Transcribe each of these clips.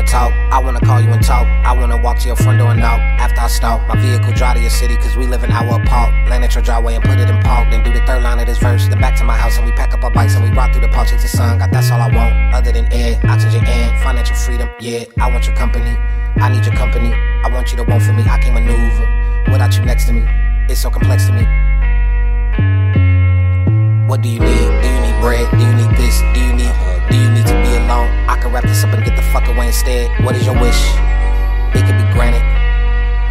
wanna talk, I wanna call you and talk. I wanna walk to your front door and knock. After I stalk, my vehicle drive to your city, cause we live an hour apart. Land at your driveway and put it in park. Then do the third line of this verse. Then back to my house and we pack up our bikes and we rock through the park, chase the sun. God, that's all I want, other than air, oxygen and financial freedom. Yeah, I want your company, I need your company. I want you to want for me, I can't maneuver without you next to me. It's so complex to me. What do you need? Do you need bread? Do you need this? Do you need to be alone? I can wrap this up and get the fuck away instead. What is your wish? It could be granted.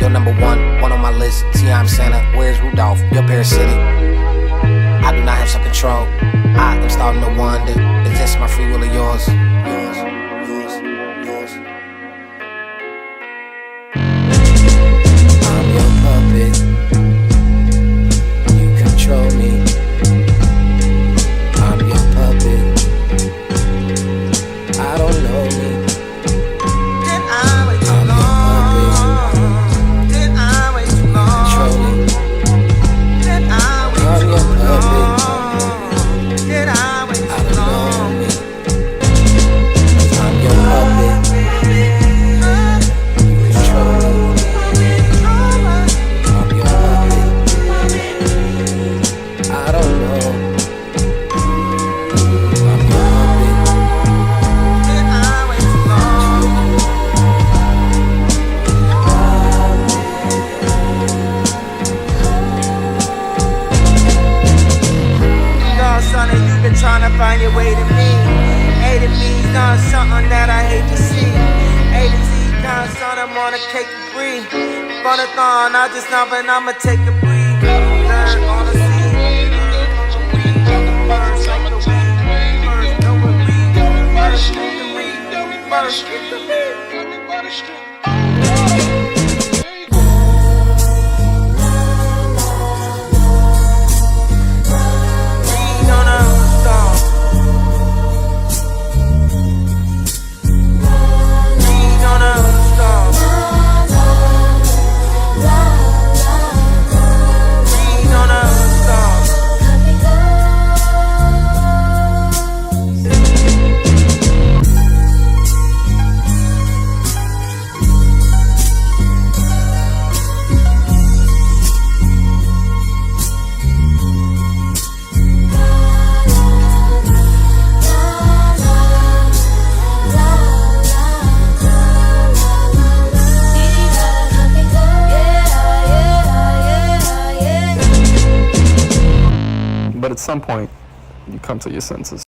You're number one on my list. See, I'm Santa. Where's Rudolph? You're parasitic. I do not have some control. I am starting to wonder, is this my free will or yours? I'm your puppet. You control me. I'm your puppet. I don't know me. Did I wait too long? Did I wait too long? Control me. Did I wait I'm too your puppet. long? Did I wait I too don't know long? me. I'm your puppet. You control me. I'm your puppet. I don't know. I'm your puppet. Did I wait too long? No, sonny, you've been trying to find your way to me. A to B's done something that I hate to see. A to Z done something I'm gonna take a breathe. Funathon, I just know, but I'ma take a breathe. Learn on the scene. First, like the weed. First, know what read. First, get the read. First, get the read. Read on a song. Read on a song. Read on a song. But at some point, you come to your senses.